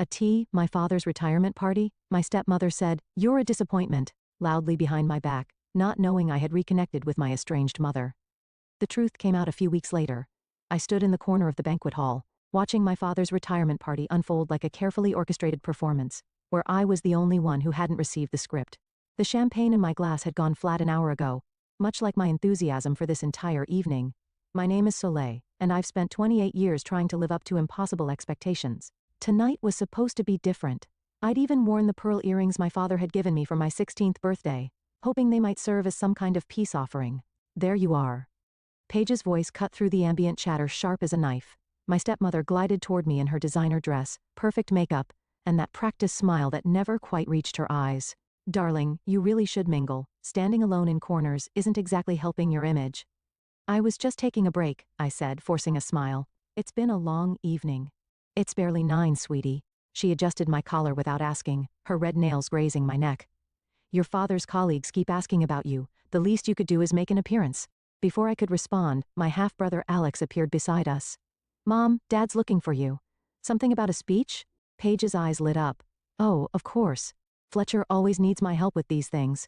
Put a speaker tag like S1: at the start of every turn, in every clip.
S1: A tea, my father's retirement party, my stepmother said, "You're a disappointment," loudly behind my back, not knowing I had reconnected with my estranged mother. The truth came out a few weeks later. I stood in the corner of the banquet hall, watching my father's retirement party unfold like a carefully orchestrated performance, where I was the only one who hadn't received the script. The champagne in my glass had gone flat an hour ago, much like my enthusiasm for this entire evening. My name is Soleil, and I've spent 28 years trying to live up to impossible expectations. Tonight was supposed to be different. I'd even worn the pearl earrings my father had given me for my 16th birthday, hoping they might serve as some kind of peace offering. There you are. Paige's voice cut through the ambient chatter sharp as a knife. My stepmother glided toward me in her designer dress, perfect makeup, and that practiced smile that never quite reached her eyes. "Darling, you really should mingle. Standing alone in corners isn't exactly helping your image." "I was just taking a break," I said, forcing a smile. "It's been a long evening." "It's barely 9, sweetie." She adjusted my collar without asking, her red nails grazing my neck. "Your father's colleagues keep asking about you. The least you could do is make an appearance." Before I could respond, my half-brother Alex appeared beside us. "Mom, Dad's looking for you." "Something about a speech?" Paige's eyes lit up. "Oh, of course. Fletcher always needs my help with these things."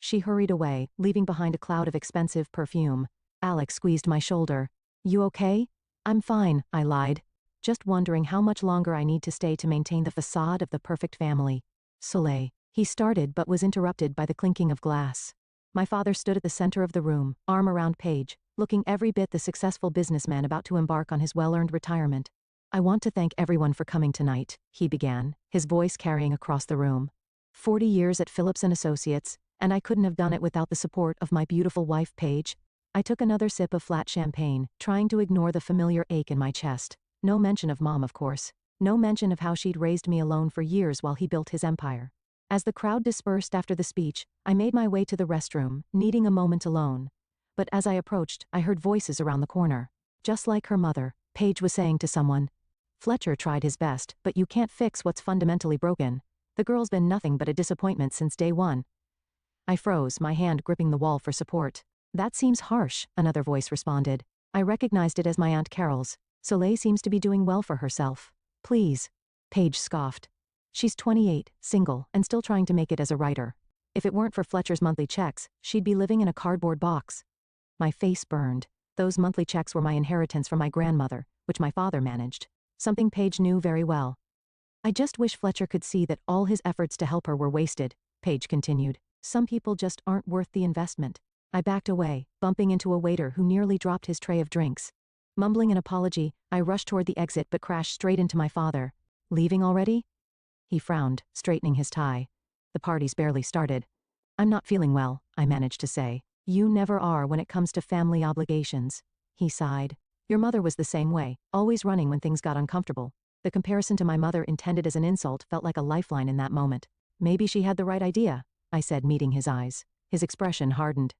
S1: She hurried away, leaving behind a cloud of expensive perfume. Alex squeezed my shoulder. "You okay?" "I'm fine," I lied, just wondering how much longer I need to stay to maintain the facade of the perfect family. "Soleil," he started but was interrupted by the clinking of glass. My father stood at the center of the room, arm around Paige, looking every bit the successful businessman about to embark on his well-earned retirement. "I want to thank everyone for coming tonight," he began, his voice carrying across the room. 40 years at Phillips & Associates, and I couldn't have done it without the support of my beautiful wife Paige. I took another sip of flat champagne, trying to ignore the familiar ache in my chest. No mention of Mom, of course. No mention of how she'd raised me alone for years while he built his empire. As the crowd dispersed after the speech, I made my way to the restroom, needing a moment alone. But as I approached, I heard voices around the corner. "Just like her mother," Paige was saying to someone. "Fletcher tried his best, but you can't fix what's fundamentally broken. The girl's been nothing but a disappointment since day one." I froze, my hand gripping the wall for support. "That seems harsh," another voice responded. I recognized it as my Aunt Carol's. "Soleil seems to be doing well for herself." "Please." Paige scoffed. "She's 28, single, and still trying to make it as a writer. If it weren't for Fletcher's monthly checks, she'd be living in a cardboard box." My face burned. Those monthly checks were my inheritance from my grandmother, which my father managed. Something Paige knew very well. "I just wish Fletcher could see that all his efforts to help her were wasted," Paige continued. "Some people just aren't worth the investment." I backed away, bumping into a waiter who nearly dropped his tray of drinks. Mumbling an apology, I rushed toward the exit but crashed straight into my father. "Leaving already?" He frowned, straightening his tie. "The party's barely started." "I'm not feeling well," I managed to say. "You never are when it comes to family obligations." He sighed. "Your mother was the same way, always running when things got uncomfortable." The comparison to my mother intended as an insult felt like a lifeline in that moment. "Maybe she had the right idea," I said, meeting his eyes. His expression hardened.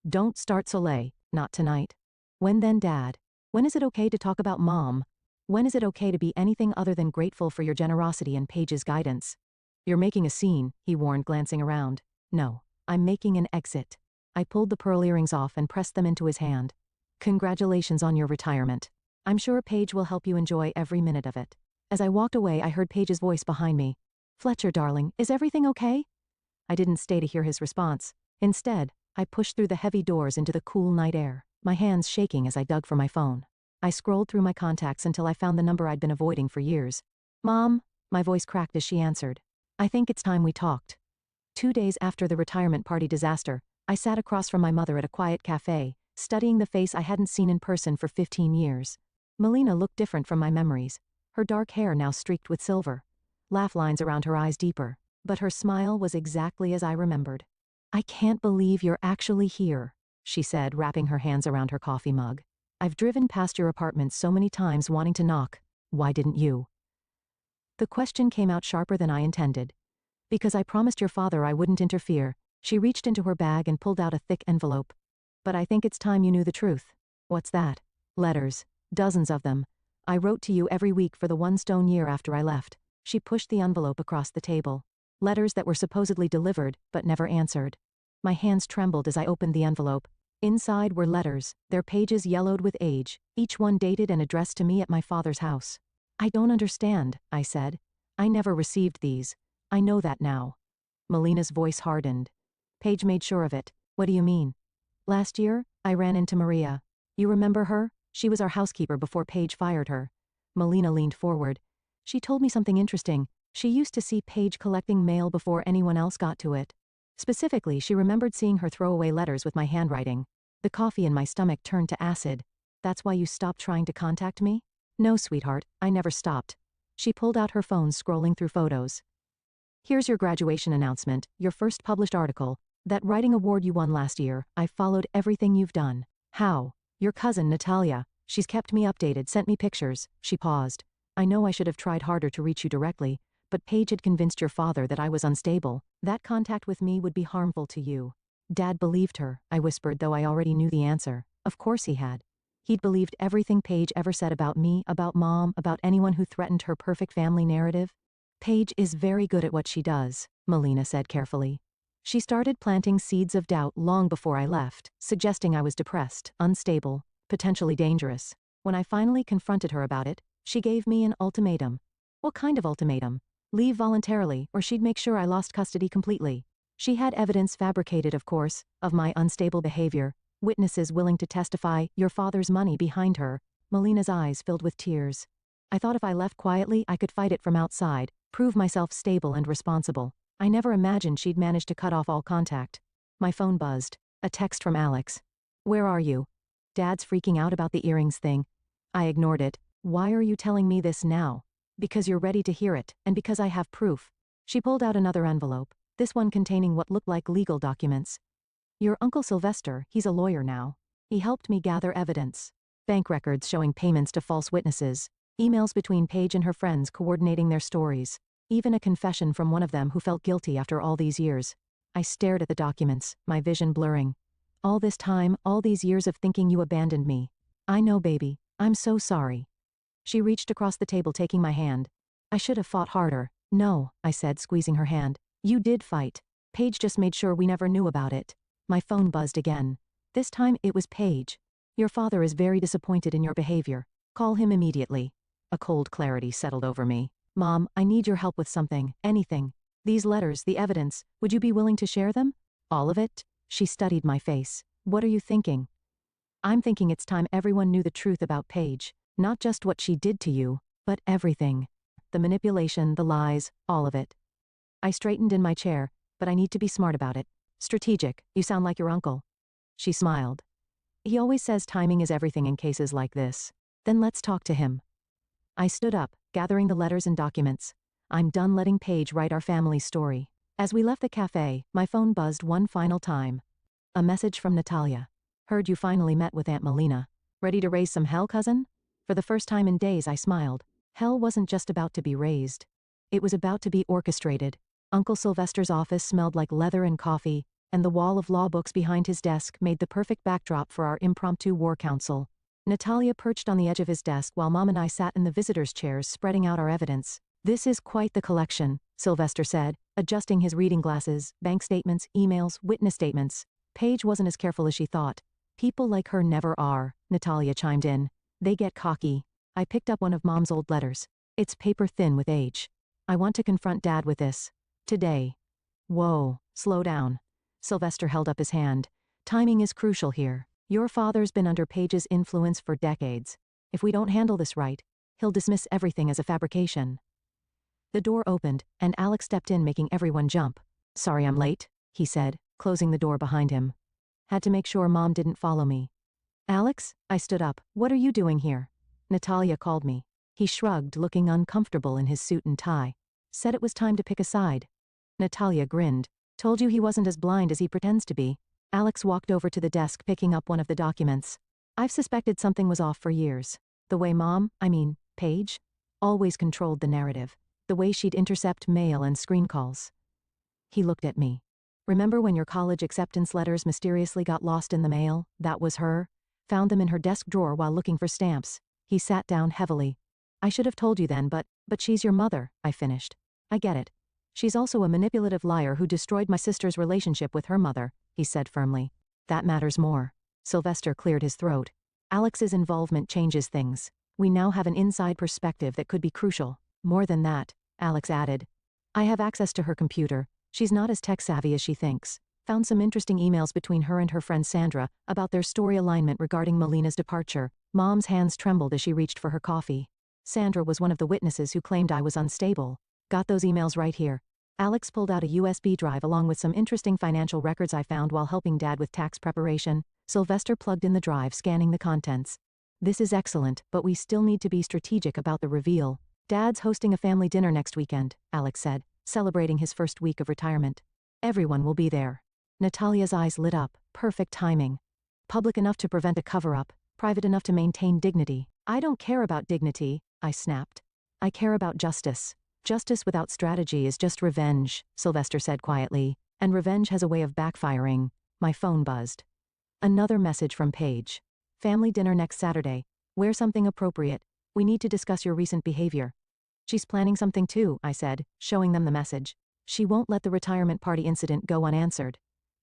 S1: "Don't start, Soleil. Not tonight." "When then, Dad? When is it okay to talk about Mom? When is it okay to be anything other than grateful for your generosity and Paige's guidance?" "You're making a scene," he warned, glancing around. "No, I'm making an exit." I pulled the pearl earrings off and pressed them into his hand. "Congratulations on your retirement. I'm sure Paige will help you enjoy every minute of it." As I walked away, I heard Paige's voice behind me. "Fletcher, darling, is everything okay?" I didn't stay to hear his response. Instead, I pushed through the heavy doors into the cool night air, my hands shaking as I dug for my phone. I scrolled through my contacts until I found the number I'd been avoiding for years. "Mom," my voice cracked as she answered. "I think it's time we talked." 2 days after the retirement party disaster, I sat across from my mother at a quiet cafe, studying the face I hadn't seen in person for 15 years. Melina looked different from my memories, her dark hair now streaked with silver, laugh lines around her eyes deeper, but her smile was exactly as I remembered. "I can't believe you're actually here," she said, wrapping her hands around her coffee mug. "I've driven past your apartment so many times wanting to knock. Why didn't you?" The question came out sharper than I intended. "Because I promised your father I wouldn't interfere." She reached into her bag and pulled out a thick envelope. "But I think it's time you knew the truth." "What's that?" "Letters. Dozens of them. I wrote to you every week for the 1 stone year after I left." She pushed the envelope across the table. Letters that were supposedly delivered, but never answered. My hands trembled as I opened the envelope. Inside were letters, their pages yellowed with age, each one dated and addressed to me at my father's house. "I don't understand," I said. I never received these. I know that now. Melina's voice hardened. Paige made sure of it. What do you mean? Last year, I ran into Maria. You remember her? She was our housekeeper before Paige fired her. Melina leaned forward. She told me something interesting. She used to see Paige collecting mail before anyone else got to it. Specifically, she remembered seeing her throw away letters with my handwriting. The coffee in my stomach turned to acid. That's why you stopped trying to contact me? No, sweetheart, I never stopped. She pulled out her phone, scrolling through photos. Here's your graduation announcement, your first published article, that writing award you won last year. I followed everything you've done. How? Your cousin, Natalia. She's kept me updated, sent me pictures. She paused. I know I should have tried harder to reach you directly, but Paige had convinced your father that I was unstable. That contact with me would be harmful to you. Dad believed her, I whispered, though I already knew the answer. Of course he had. He'd believed everything Paige ever said about me, about Mom, about anyone who threatened her perfect family narrative. Paige is very good at what she does, Melina said carefully. She started planting seeds of doubt long before I left, suggesting I was depressed, unstable, potentially dangerous. When I finally confronted her about it, she gave me an ultimatum. What kind of ultimatum? Leave voluntarily, or she'd make sure I lost custody completely. She had evidence, fabricated of course, of my unstable behavior, witnesses willing to testify, your father's money behind her. Melina's eyes filled with tears. I thought if I left quietly I could fight it from outside, prove myself stable and responsible. I never imagined she'd manage to cut off all contact. My phone buzzed. A text from Alex. Where are you? Dad's freaking out about the earrings thing. I ignored it. Why are you telling me this now? Because you're ready to hear it, and because I have proof. She pulled out another envelope, this one containing what looked like legal documents. Your Uncle Sylvester, he's a lawyer now. He helped me gather evidence. Bank records showing payments to false witnesses. Emails between Paige and her friends coordinating their stories. Even a confession from one of them who felt guilty after all these years. I stared at the documents, my vision blurring. All this time, all these years of thinking you abandoned me. I know, baby. I'm so sorry. She reached across the table, taking my hand. I should have fought harder. No, I said, squeezing her hand. You did fight. Paige just made sure we never knew about it. My phone buzzed again. This time it was Paige. Your father is very disappointed in your behavior. Call him immediately. A cold clarity settled over me. Mom, I need your help with something, anything. These letters, the evidence, would you be willing to share them? All of it? She studied my face. What are you thinking? I'm thinking it's time everyone knew the truth about Paige. Not just what she did to you, but everything. The manipulation, the lies, all of it. I straightened in my chair, but I need to be smart about it. Strategic, you sound like your uncle. She smiled. He always says timing is everything in cases like this. Then let's talk to him. I stood up, gathering the letters and documents. I'm done letting Paige write our family's story. As we left the cafe, my phone buzzed one final time. A message from Natalia. Heard you finally met with Aunt Melina. Ready to raise some hell, cousin? For the first time in days I smiled. Hell wasn't just about to be raised. It was about to be orchestrated. Uncle Sylvester's office smelled like leather and coffee, and the wall of law books behind his desk made the perfect backdrop for our impromptu war council. Natalia perched on the edge of his desk while Mom and I sat in the visitors' chairs spreading out our evidence. This is quite the collection, Sylvester said, adjusting his reading glasses, bank statements, emails, witness statements. Paige wasn't as careful as she thought. People like her never are, Natalia chimed in. They get cocky. I picked up one of Mom's old letters. It's paper thin with age. I want to confront Dad with this. Today. Whoa, slow down. Sylvester held up his hand. Timing is crucial here. Your father's been under Paige's influence for decades. If we don't handle this right, he'll dismiss everything as a fabrication. The door opened, and Alex stepped in, making everyone jump. Sorry I'm late, he said, closing the door behind him. Had to make sure Mom didn't follow me. Alex? I stood up. What are you doing here? Natalia called me. He shrugged, looking uncomfortable in his suit and tie. Said it was time to pick a side. Natalia grinned. Told you he wasn't as blind as he pretends to be. Alex walked over to the desk, picking up one of the documents. I've suspected something was off for years. The way Paige, always controlled the narrative. The way she'd intercept mail and screen calls. He looked at me. Remember when your college acceptance letters mysteriously got lost in the mail? That was her. Found them in her desk drawer while looking for stamps. He sat down heavily. I should have told you then, but she's your mother, I finished. I get it. She's also a manipulative liar who destroyed my sister's relationship with her mother, he said firmly. That matters more. Sylvester cleared his throat. Alex's involvement changes things. We now have an inside perspective that could be crucial. More than that, Alex added. I have access to her computer. She's not as tech-savvy as she thinks. Found some interesting emails between her and her friend Sandra about their story alignment regarding Melina's departure. Mom's hands trembled as she reached for her coffee. Sandra was one of the witnesses who claimed I was unstable. Got those emails right here. Alex pulled out a USB drive along with some interesting financial records I found while helping Dad with tax preparation. Sylvester plugged in the drive, scanning the contents. This is excellent, but we still need to be strategic about the reveal. Dad's hosting a family dinner next weekend, Alex said, celebrating his first week of retirement. Everyone will be there. Natalia's eyes lit up. Perfect timing. Public enough to prevent a cover-up, private enough to maintain dignity. I don't care about dignity, I snapped. I care about justice. Justice without strategy is just revenge, Sylvester said quietly, and revenge has a way of backfiring. My phone buzzed. Another message from Paige. Family dinner next Saturday. Wear something appropriate. We need to discuss your recent behavior. She's planning something too, I said, showing them the message. She won't let the retirement party incident go unanswered.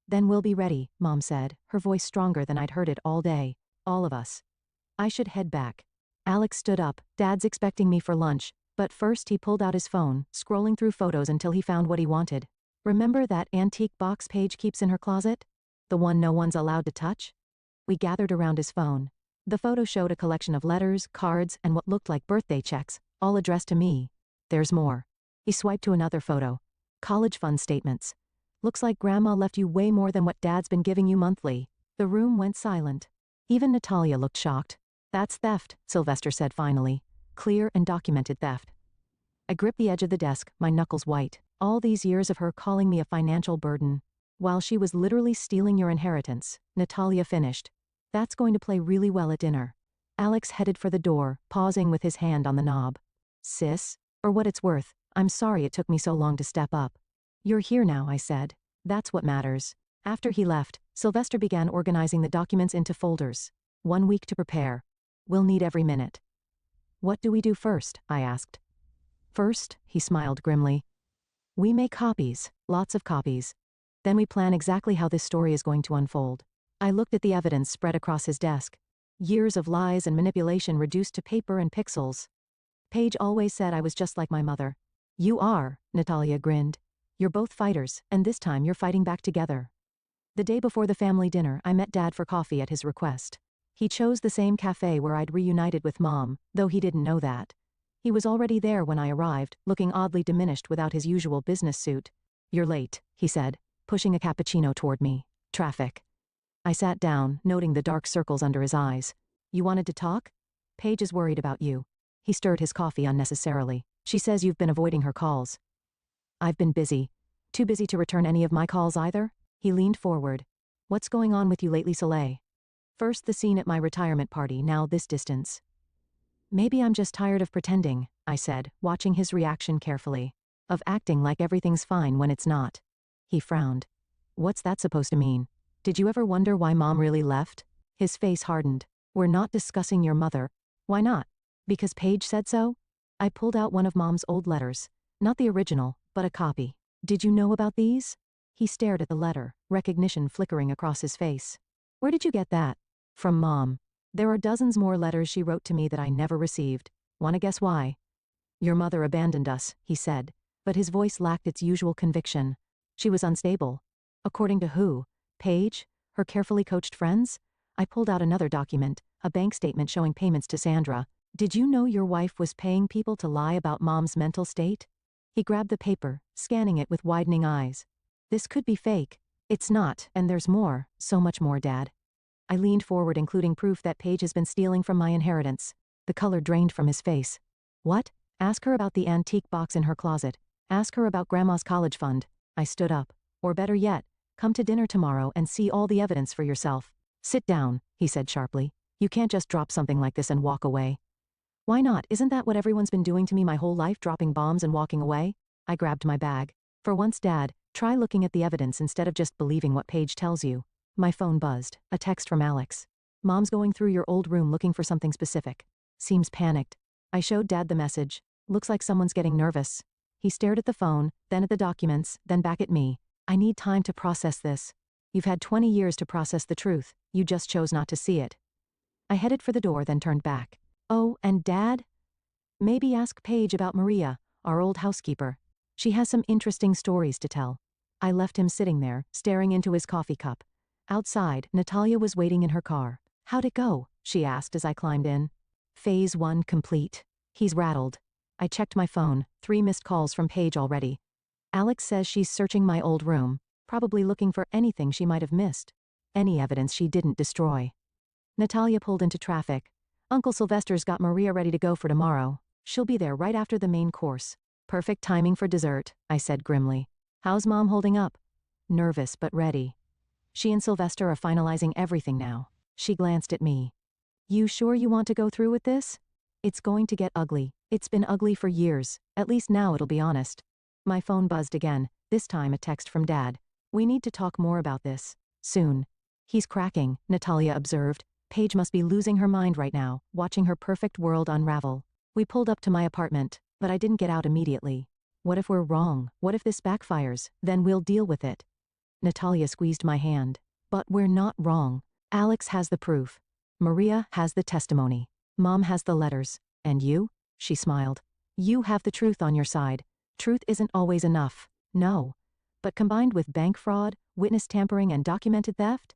S1: Then we'll be ready, Mom said, her voice stronger than I'd heard it all day. All of us. I should head back. Alex stood up. Dad's expecting me for lunch, but first he pulled out his phone, scrolling through photos until he found what he wanted. Remember that antique box Paige keeps in her closet? The one no one's allowed to touch? We gathered around his phone. The photo showed a collection of letters, cards, and what looked like birthday checks, all addressed to me. There's more. He swiped to another photo. College fund statements. Looks like Grandma left you way more than what Dad's been giving you monthly. The room went silent. Even Natalia looked shocked. That's theft, Sylvester said finally. Clear and documented theft. I gripped the edge of the desk, my knuckles white. All these years of her calling me a financial burden. While she was literally stealing your inheritance, Natalia finished. That's going to play really well at dinner. Alex headed for the door, pausing with his hand on the knob. Sis? For what it's worth, I'm sorry it took me so long to step up. You're here now, I said. That's what matters. After he left, Sylvester began organizing the documents into folders. 1 week to prepare. We'll need every minute. What do we do first? I asked. First, he smiled grimly. We make copies, lots of copies. Then we plan exactly how this story is going to unfold. I looked at the evidence spread across his desk. Years of lies and manipulation reduced to paper and pixels. Paige always said I was just like my mother. You are, Natalia grinned. You're both fighters, and this time you're fighting back together. The day before the family dinner, I met Dad for coffee at his request. He chose the same cafe where I'd reunited with Mom, though he didn't know that. He was already there when I arrived, looking oddly diminished without his usual business suit. You're late, he said, pushing a cappuccino toward me. Traffic. I sat down, noting the dark circles under his eyes. You wanted to talk? Paige is worried about you. He stirred his coffee unnecessarily. She says you've been avoiding her calls. I've been busy. Too busy to return any of my calls either? He leaned forward. What's going on with you lately, Soleil? First the scene at my retirement party, now this distance. Maybe I'm just tired of pretending, I said, watching his reaction carefully. Of acting like everything's fine when it's not. He frowned. What's that supposed to mean? Did you ever wonder why Mom really left? His face hardened. We're not discussing your mother. Why not? Because Paige said so? I pulled out one of Mom's old letters. Not the original, but a copy. Did you know about these? He stared at the letter, recognition flickering across his face. Where did you get that? From Mom. There are dozens more letters she wrote to me that I never received. Wanna guess why? Your mother abandoned us, he said, but his voice lacked its usual conviction. She was unstable. According to who? Paige? Her carefully coached friends? I pulled out another document, a bank statement showing payments to Sandra. Did you know your wife was paying people to lie about Mom's mental state? He grabbed the paper, scanning it with widening eyes. This could be fake. It's not, and there's more, so much more, Dad. I leaned forward, including proof that Paige has been stealing from my inheritance. The color drained from his face. What? Ask her about the antique box in her closet. Ask her about Grandma's college fund. I stood up. Or better yet, come to dinner tomorrow and see all the evidence for yourself. Sit down, he said sharply. You can't just drop something like this and walk away. Why not? Isn't that what everyone's been doing to me my whole life, dropping bombs and walking away? I grabbed my bag. For once, Dad, try looking at the evidence instead of just believing what Paige tells you. My phone buzzed. A text from Alex. Mom's going through your old room looking for something specific. Seems panicked. I showed Dad the message. Looks like someone's getting nervous. He stared at the phone, then at the documents, then back at me. I need time to process this. You've had 20 years to process the truth. You just chose not to see it. I headed for the door, then turned back. Oh, and Dad? Maybe ask Paige about Maria. our old housekeeper. She has some interesting stories to tell. I left him sitting there, staring into his coffee cup. Outside, Natalia was waiting in her car. How'd it go? She asked as I climbed in. Phase 1 complete. He's rattled. I checked my phone, 3 missed calls from Paige already. Alex says she's searching my old room, probably looking for anything she might have missed. Any evidence she didn't destroy. Natalia pulled into traffic. Uncle Sylvester's got Maria ready to go for tomorrow. She'll be there right after the main course. Perfect timing for dessert, I said grimly. How's Mom holding up? Nervous but ready. She and Sylvester are finalizing everything now. She glanced at me. You sure you want to go through with this? It's going to get ugly. It's been ugly for years. At least now it'll be honest. My phone buzzed again, this time a text from Dad. We need to talk more about this. Soon. He's cracking, Natalia observed. Paige must be losing her mind right now, watching her perfect world unravel. We pulled up to my apartment, but I didn't get out immediately. What if we're wrong? What if this backfires? Then we'll deal with it. Natalia squeezed my hand. But we're not wrong. Alex has the proof. Maria has the testimony. Mom has the letters. And you? She smiled. You have the truth on your side. Truth isn't always enough. No. But combined with bank fraud, witness tampering, and documented theft?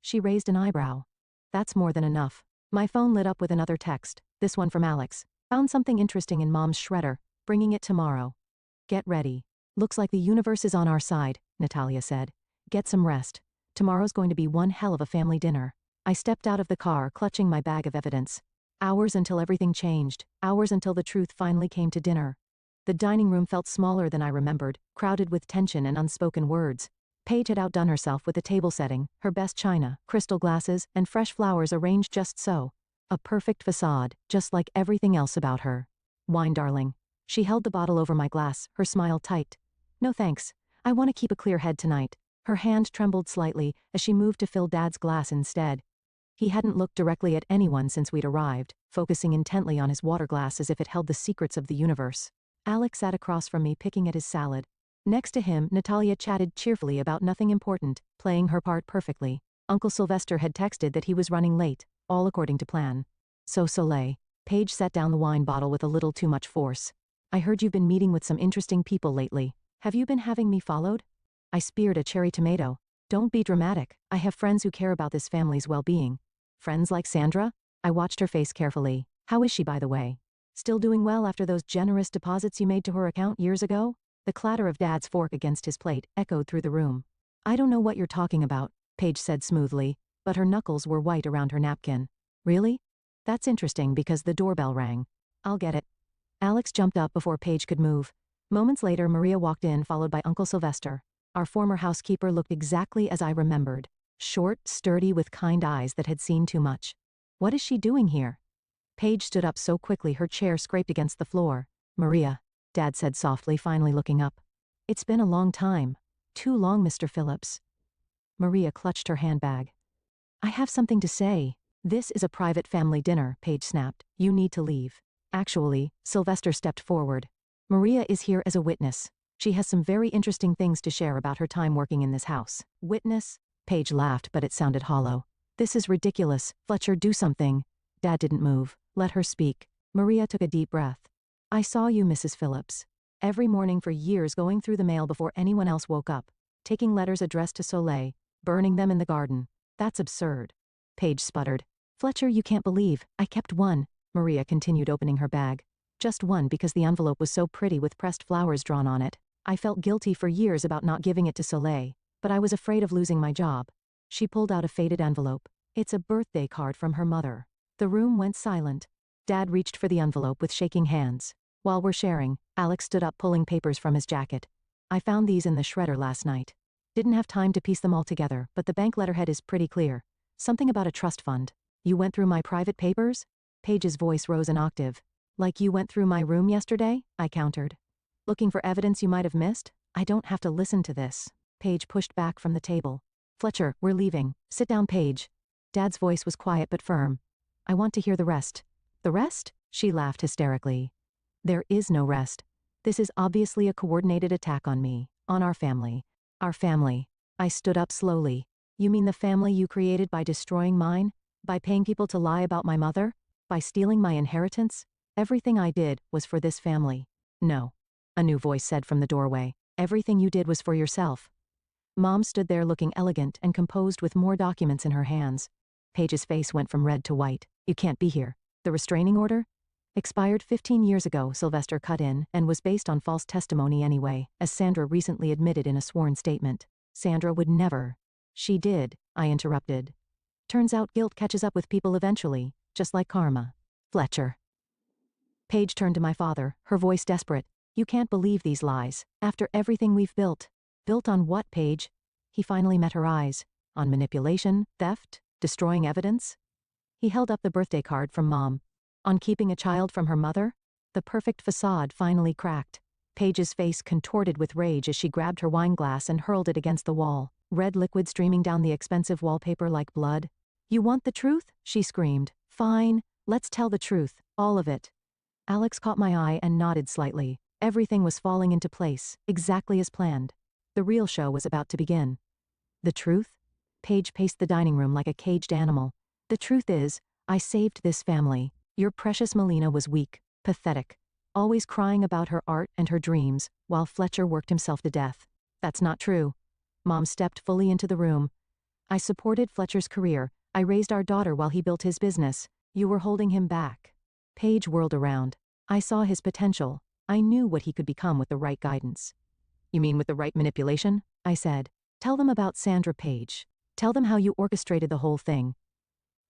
S1: She raised an eyebrow. That's more than enough. My phone lit up with another text, this one from Alex. Found something interesting in Mom's shredder, bringing it tomorrow. Get ready. Looks like the universe is on our side, Natalia said. Get some rest. Tomorrow's going to be one hell of a family dinner. I stepped out of the car, clutching my bag of evidence. Hours until everything changed, hours until the truth finally came to dinner. The dining room felt smaller than I remembered, crowded with tension and unspoken words. Paige had outdone herself with the table setting, her best china, crystal glasses, and fresh flowers arranged just so. A perfect facade, just like everything else about her. Wine, darling. She held the bottle over my glass, her smile tight. No thanks. I want to keep a clear head tonight. Her hand trembled slightly as she moved to fill Dad's glass instead. He hadn't looked directly at anyone since we'd arrived, focusing intently on his water glass as if it held the secrets of the universe. Alex sat across from me picking at his salad. Next to him, Natalia chatted cheerfully about nothing important, playing her part perfectly. Uncle Sylvester had texted that he was running late, all according to plan. So Soleil. Paige set down the wine bottle with a little too much force. I heard you've been meeting with some interesting people lately. Have you been having me followed? I speared a cherry tomato. Don't be dramatic. I have friends who care about this family's well-being. Friends like Sandra? I watched her face carefully. How is she, by the way? Still doing well after those generous deposits you made to her account years ago? The clatter of Dad's fork against his plate echoed through the room. I don't know what you're talking about, Paige said smoothly, but her knuckles were white around her napkin. Really? That's interesting because the doorbell rang. I'll get it. Alex jumped up before Paige could move. Moments later, Maria walked in, followed by Uncle Sylvester. Our former housekeeper looked exactly as I remembered. Short, sturdy, with kind eyes that had seen too much. What is she doing here? Paige stood up so quickly her chair scraped against the floor. Maria, Dad said softly, finally looking up. It's been a long time. Too long, Mr. Phillips. Maria clutched her handbag. I have something to say. This is a private family dinner, Paige snapped. You need to leave. Actually, Sylvester stepped forward. Maria is here as a witness. She has some very interesting things to share about her time working in this house. Witness? Paige laughed, but it sounded hollow. This is ridiculous. Fletcher, do something. Dad didn't move. Let her speak. Maria took a deep breath. I saw you, Mrs. Phillips. Every morning for years going through the mail before anyone else woke up. Taking letters addressed to Soleil. Burning them in the garden. That's absurd. Paige sputtered. Fletcher, you can't believe. I kept one. Maria continued opening her bag. Just one because the envelope was so pretty with pressed flowers drawn on it. I felt guilty for years about not giving it to Soleil, but I was afraid of losing my job. She pulled out a faded envelope. It's a birthday card from her mother. The room went silent. Dad reached for the envelope with shaking hands. While we're sharing, Alex stood up pulling papers from his jacket. I found these in the shredder last night. Didn't have time to piece them all together, but the bank letterhead is pretty clear. Something about a trust fund. You went through my private papers? Paige's voice rose an octave. Like you went through my room yesterday? I countered. Looking for evidence you might have missed? I don't have to listen to this. Paige pushed back from the table. Fletcher, we're leaving. Sit down, Paige. Dad's voice was quiet but firm. I want to hear the rest. The rest? She laughed hysterically. There is no rest. This is obviously a coordinated attack on me, on our family. Our family. I stood up slowly. You mean the family you created by destroying mine? By paying people to lie about my mother? By stealing my inheritance? Everything I did was for this family. No. a new voice said from the doorway. Everything you did was for yourself. Mom stood there looking elegant and composed with more documents in her hands. Paige's face went from red to white. You can't be here. The restraining order? Expired 15 years ago, Sylvester cut in, and was based on false testimony anyway, as Sandra recently admitted in a sworn statement. Sandra would never. She did, I interrupted. Turns out guilt catches up with people eventually, just like karma. Fletcher. Paige turned to my father, her voice desperate. You can't believe these lies. After everything we've built. Built on what, Paige? He finally met her eyes. On manipulation, theft, destroying evidence? He held up the birthday card from Mom. On keeping a child from her mother? The perfect facade finally cracked. Paige's face contorted with rage as she grabbed her wine glass and hurled it against the wall, red liquid streaming down the expensive wallpaper like blood. You want the truth? She screamed. Fine, let's tell the truth, all of it. Alex caught my eye and nodded slightly. Everything was falling into place, exactly as planned. The real show was about to begin. The truth? Paige paced the dining room like a caged animal. The truth is, I saved this family. Your precious Melina was weak, pathetic, always crying about her art and her dreams, while Fletcher worked himself to death. That's not true. Mom stepped fully into the room. I supported Fletcher's career. I raised our daughter while he built his business. You were holding him back. Paige whirled around. I saw his potential. I knew what he could become with the right guidance. You mean with the right manipulation? I said. Tell them about Sandra Paige. Tell them how you orchestrated the whole thing.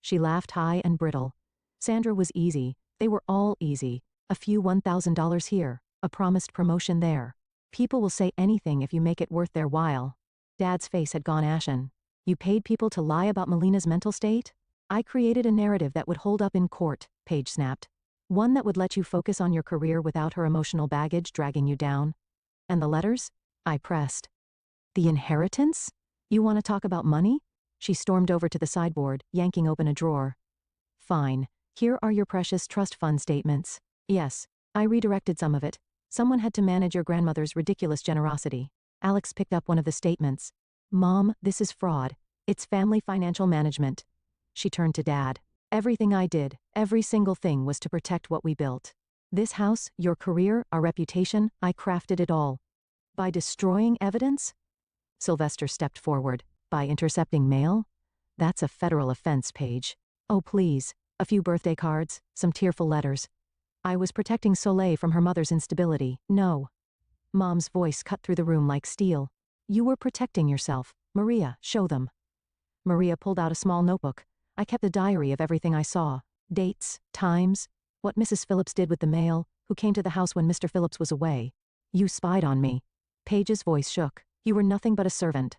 S1: She laughed high and brittle. Sandra was easy. They were all easy. A few $1,000 here, a promised promotion there. People will say anything if you make it worth their while. Dad's face had gone ashen. You paid people to lie about Melina's mental state? I created a narrative that would hold up in court, Paige snapped. One that would let you focus on your career without her emotional baggage dragging you down. And the letters? I pressed. The inheritance? You want to talk about money? She stormed over to the sideboard, yanking open a drawer. Fine. Here are your precious trust fund statements. Yes, I redirected some of it. Someone had to manage your grandmother's ridiculous generosity. Alex picked up one of the statements. Mom, this is fraud. It's family financial management. She turned to Dad. Everything I did, every single thing was to protect what we built. This house, your career, our reputation, I crafted it all. By destroying evidence? Sylvester stepped forward. By intercepting mail? That's a federal offense, Paige. Oh please, a few birthday cards, some tearful letters. I was protecting Soleil from her mother's instability. No. Mom's voice cut through the room like steel. You were protecting yourself. Maria, show them. Maria pulled out a small notebook. I kept a diary of everything I saw. Dates, times, what Mrs. Phillips did with the mail, who came to the house when Mr. Phillips was away. You spied on me. Paige's voice shook. You were nothing but a servant.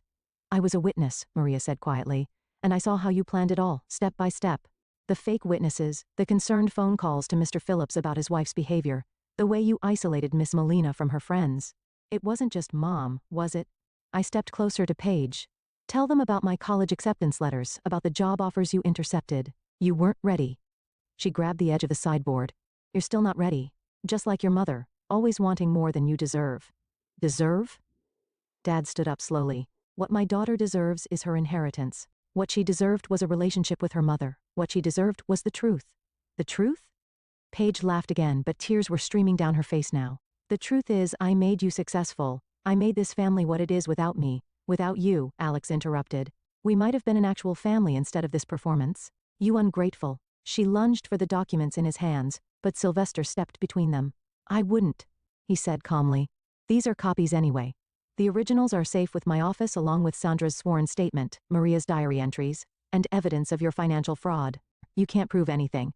S1: I was a witness, Maria said quietly, and I saw how you planned it all, step by step. The fake witnesses, the concerned phone calls to Mr. Phillips about his wife's behavior, the way you isolated Miss Melina from her friends. It wasn't just Mom, was it? I stepped closer to Paige. Tell them about my college acceptance letters, about the job offers you intercepted. You weren't ready. She grabbed the edge of the sideboard. You're still not ready. Just like your mother, always wanting more than you deserve. Deserve? Dad stood up slowly. What my daughter deserves is her inheritance. What she deserved was a relationship with her mother. What she deserved was the truth. The truth? Paige laughed again, but tears were streaming down her face now. The truth is, I made you successful. I made this family what it is without me. Without you, Alex interrupted. We might have been an actual family instead of this performance. You ungrateful. She lunged for the documents in his hands, but Sylvester stepped between them. I wouldn't, he said calmly. These are copies anyway. The originals are safe with my office along with Sandra's sworn statement, Maria's diary entries, and evidence of your financial fraud. You can't prove anything.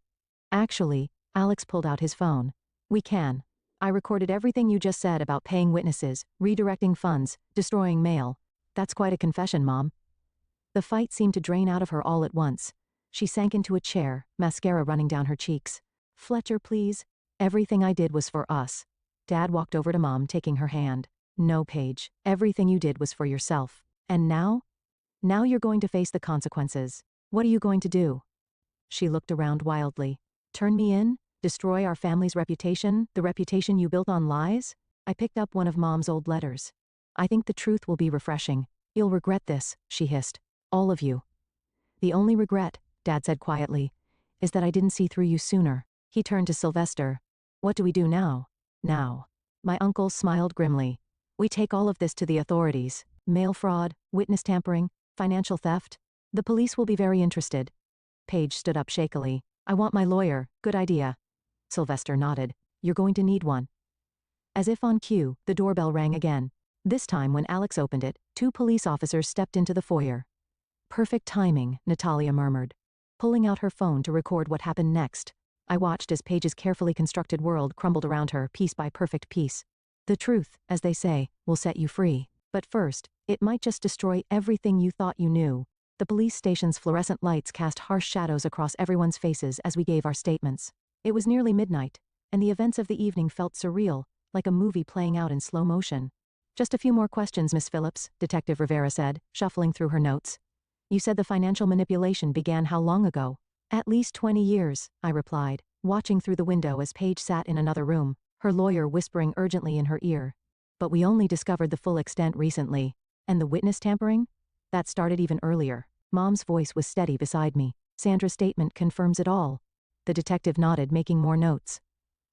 S1: Actually, Alex pulled out his phone. We can. I recorded everything you just said about paying witnesses, redirecting funds, destroying mail. That's quite a confession, Mom. The fight seemed to drain out of her all at once. She sank into a chair, mascara running down her cheeks. Fletcher, please. Everything I did was for us. Dad walked over to Mom, taking her hand. No, Paige. Everything you did was for yourself. And now? Now you're going to face the consequences. What are you going to do? She looked around wildly. Turn me in? Destroy our family's reputation? The reputation you built on lies? I picked up one of Mom's old letters. I think the truth will be refreshing. You'll regret this, she hissed. All of you. The only regret, Dad said quietly, is that I didn't see through you sooner. He turned to Sylvester. What do we do now? Now. My uncle smiled grimly. We take all of this to the authorities. Mail fraud, witness tampering, financial theft. The police will be very interested. Paige stood up shakily. I want my lawyer. Good idea. Sylvester nodded. You're going to need one. As if on cue, the doorbell rang again. This time when Alex opened it, 2 police officers stepped into the foyer. Perfect timing, Natalia murmured, pulling out her phone to record what happened next. I watched as Paige's carefully constructed world crumbled around her piece by perfect piece. The truth, as they say, will set you free. But first, it might just destroy everything you thought you knew. The police station's fluorescent lights cast harsh shadows across everyone's faces as we gave our statements. It was nearly midnight, and the events of the evening felt surreal, like a movie playing out in slow motion. Just a few more questions, Miss Phillips, Detective Rivera said, shuffling through her notes. You said the financial manipulation began how long ago? At least 20 years, I replied, watching through the window as Paige sat in another room, her lawyer whispering urgently in her ear. But we only discovered the full extent recently. And the witness tampering? That started even earlier. Mom's voice was steady beside me. Sandra's statement confirms it all. The detective nodded, making more notes.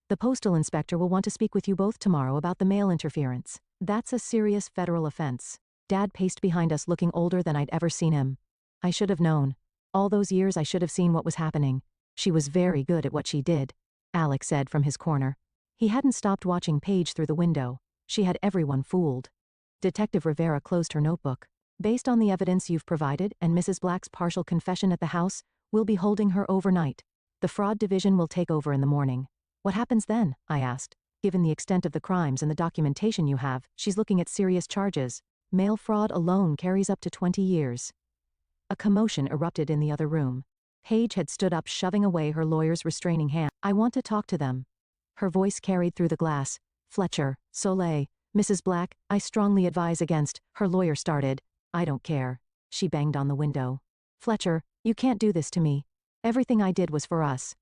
S1: The postal inspector will want to speak with you both tomorrow about the mail interference. That's a serious federal offense. Dad paced behind us, looking older than I'd ever seen him. I should have known. All those years I should have seen what was happening. She was very good at what she did, Alex said from his corner. He hadn't stopped watching Paige through the window. She had everyone fooled. Detective Rivera closed her notebook. Based on the evidence you've provided and Mrs. Black's partial confession at the house, we'll be holding her overnight. The fraud division will take over in the morning. What happens then? I asked. Given the extent of the crimes and the documentation you have, she's looking at serious charges. Mail fraud alone carries up to 20 years. A commotion erupted in the other room. Paige had stood up, shoving away her lawyer's restraining hand. I want to talk to them. Her voice carried through the glass. Fletcher, Soleil, Mrs. Black, I strongly advise against, her lawyer started. I don't care. She banged on the window. Fletcher, you can't do this to me. Everything I did was for us.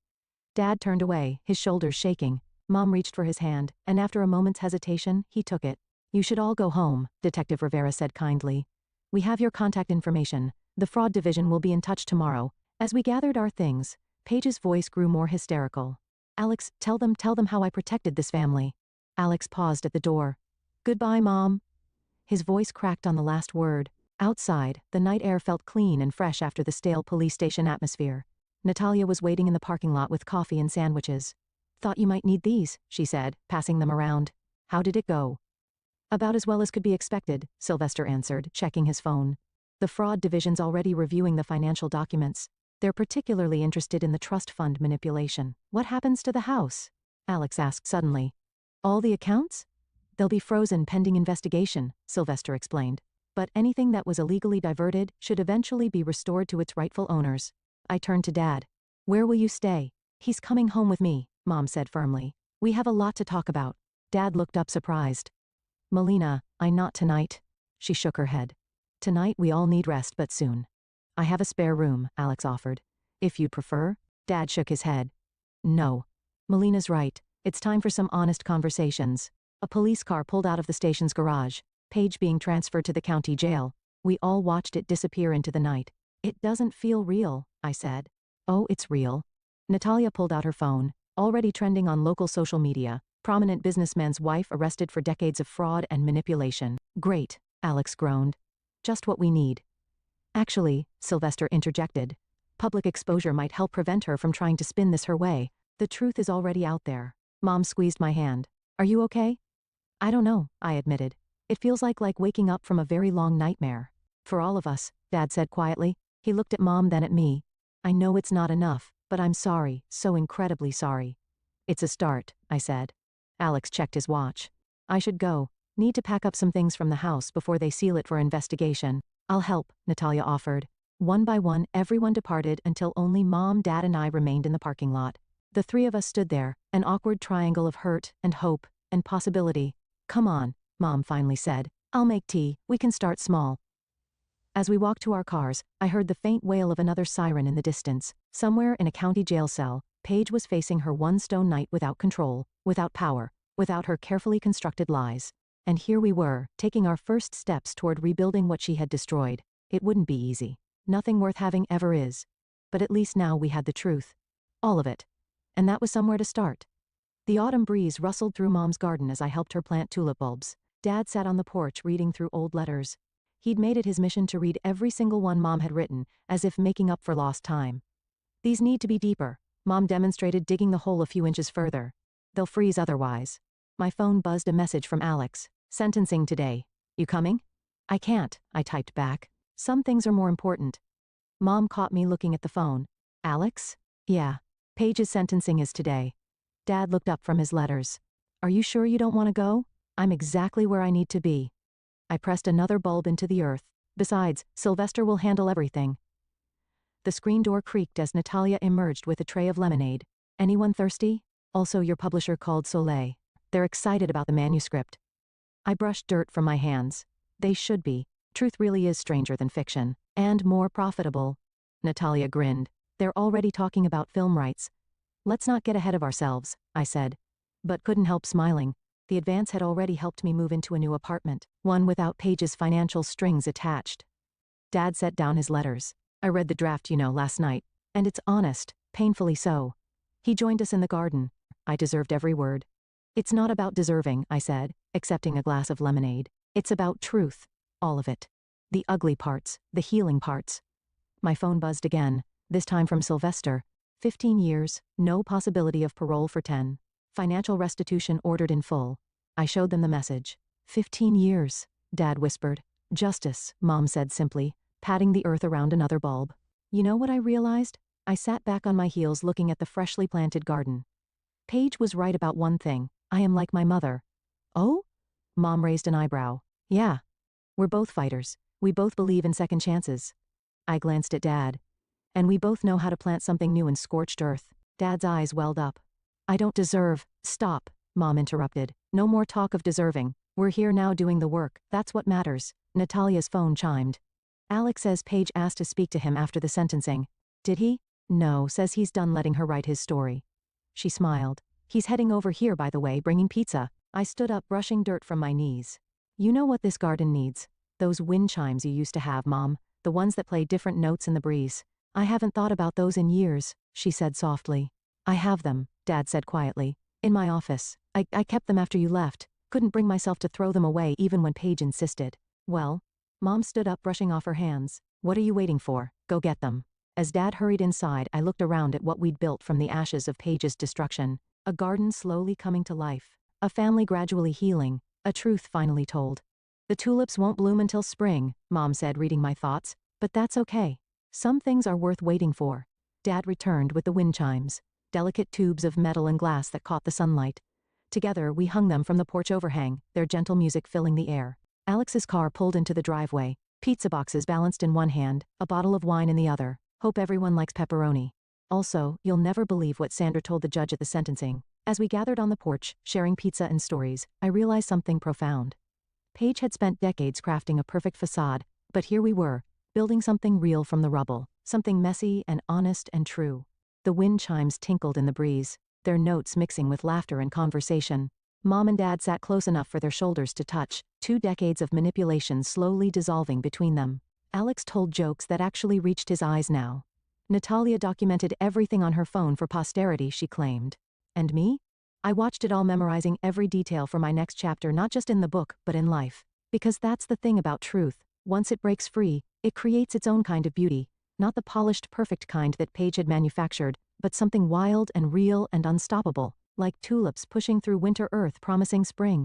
S1: Dad turned away, his shoulders shaking. Mom reached for his hand, and after a moment's hesitation, he took it. You should all go home, Detective Rivera said kindly. We have your contact information. The fraud division will be in touch tomorrow. As we gathered our things, Paige's voice grew more hysterical. Alex, tell them how I protected this family. Alex paused at the door. Goodbye, Mom. His voice cracked on the last word. Outside, the night air felt clean and fresh after the stale police station atmosphere. Natalia was waiting in the parking lot with coffee and sandwiches. Thought you might need these, she said, passing them around. How did it go? About as well as could be expected, Sylvester answered, checking his phone. The fraud division's already reviewing the financial documents. They're particularly interested in the trust fund manipulation. What happens to the house? Alex asked suddenly. All the accounts? They'll be frozen pending investigation, Sylvester explained. But anything that was illegally diverted should eventually be restored to its rightful owners. I turned to Dad. Where will you stay? He's coming home with me, Mom said firmly. We have a lot to talk about. Dad looked up surprised. Melina, not tonight. She shook her head. Tonight we all need rest, but soon. I have a spare room, Alex offered. If you'd prefer? Dad shook his head. No. Melina's right. It's time for some honest conversations. A police car pulled out of the station's garage, Paige being transferred to the county jail. We all watched it disappear into the night. It doesn't feel real, I said. Oh, it's real. Natalia pulled out her phone, already trending on local social media. Prominent businessman's wife arrested for decades of fraud and manipulation. Great, Alex groaned. Just what we need. Actually, Sylvester interjected. Public exposure might help prevent her from trying to spin this her way. The truth is already out there. Mom squeezed my hand. Are you okay? I don't know, I admitted. It feels like waking up from a very long nightmare. For all of us, Dad said quietly. He looked at Mom, then at me. I know it's not enough, but I'm sorry, so incredibly sorry. It's a start, I said. Alex checked his watch. I should go. Need to pack up some things from the house before they seal it for investigation. I'll help, Natalia offered. One by one, everyone departed until only Mom, Dad, and I remained in the parking lot. The three of us stood there, an awkward triangle of hurt and hope and possibility. Come on, Mom finally said. I'll make tea. We can start small. As we walked to our cars, I heard the faint wail of another siren in the distance. Somewhere in a county jail cell, Paige was facing her one stone night without control, without power, without her carefully constructed lies. And here we were, taking our first steps toward rebuilding what she had destroyed. It wouldn't be easy. Nothing worth having ever is. But at least now we had the truth. All of it. And that was somewhere to start. The autumn breeze rustled through Mom's garden as I helped her plant tulip bulbs. Dad sat on the porch reading through old letters. He'd made it his mission to read every single one Mom had written, as if making up for lost time. These need to be deeper, Mom demonstrated, digging the hole a few inches further. They'll freeze otherwise. My phone buzzed a message from Alex. Sentencing today. You coming? I can't, I typed back. Some things are more important. Mom caught me looking at the phone. Alex? Yeah. Paige's sentencing is today. Dad looked up from his letters. Are you sure you don't want to go? I'm exactly where I need to be. I pressed another bulb into the earth. Besides, Sylvester will handle everything. The screen door creaked as Natalia emerged with a tray of lemonade. Anyone thirsty? Also, your publisher called Soleil. They're excited about the manuscript. I brushed dirt from my hands. They should be. Truth really is stranger than fiction. And more profitable. Natalia grinned. They're already talking about film rights. Let's not get ahead of ourselves, I said. But couldn't help smiling. The advance had already helped me move into a new apartment, one without Paige's financial strings attached. Dad set down his letters. I read the draft, last night. And it's honest, painfully so. He joined us in the garden. I deserved every word. It's not about deserving, I said, accepting a glass of lemonade. It's about truth. All of it. The ugly parts, the healing parts. My phone buzzed again, this time from Sylvester. 15 years, no possibility of parole for 10. Financial restitution ordered in full. I showed them the message. 15 years, Dad whispered. Justice, Mom said simply, patting the earth around another bulb. You know what I realized? I sat back on my heels looking at the freshly planted garden. Paige was right about one thing. I am like my mother. Oh? Mom raised an eyebrow. Yeah. We're both fighters. We both believe in second chances. I glanced at Dad. And we both know how to plant something new in scorched earth. Dad's eyes welled up. I don't deserve. Stop, Mom interrupted. No more talk of deserving. We're here now doing the work. That's what matters. Natalia's phone chimed. Alex says Paige asked to speak to him after the sentencing. Did he? No, says he's done letting her write his story. She smiled. He's heading over here, by the way, bringing pizza. I stood up, brushing dirt from my knees. You know what this garden needs? Those wind chimes you used to have, Mom. The ones that play different notes in the breeze. I haven't thought about those in years, she said softly. I have them, Dad said quietly. In my office. I kept them after you left. Couldn't bring myself to throw them away even when Paige insisted. Well? Mom stood up, brushing off her hands. What are you waiting for? Go get them. As Dad hurried inside, I looked around at what we'd built from the ashes of Paige's destruction. A garden slowly coming to life. A family gradually healing. A truth finally told. The tulips won't bloom until spring, Mom said, reading my thoughts. But that's okay. Some things are worth waiting for. Dad returned with the wind chimes. Delicate tubes of metal and glass that caught the sunlight. Together, we hung them from the porch overhang, their gentle music filling the air. Alex's car pulled into the driveway. Pizza boxes balanced in one hand, a bottle of wine in the other. Hope everyone likes pepperoni. Also, you'll never believe what Sandra told the judge at the sentencing. As we gathered on the porch, sharing pizza and stories, I realized something profound. Paige had spent decades crafting a perfect facade, but here we were, building something real from the rubble, something messy and honest and true. The wind chimes tinkled in the breeze, their notes mixing with laughter and conversation. Mom and Dad sat close enough for their shoulders to touch, 2 decades of manipulation slowly dissolving between them. Alex told jokes that actually reached his eyes now. Natalia documented everything on her phone for posterity, she claimed. And me? I watched it all, memorizing every detail for my next chapter, not just in the book, but in life. Because that's the thing about truth. Once it breaks free, it creates its own kind of beauty. Not the polished, perfect kind that Paige had manufactured, but something wild and real and unstoppable, like tulips pushing through winter earth promising spring.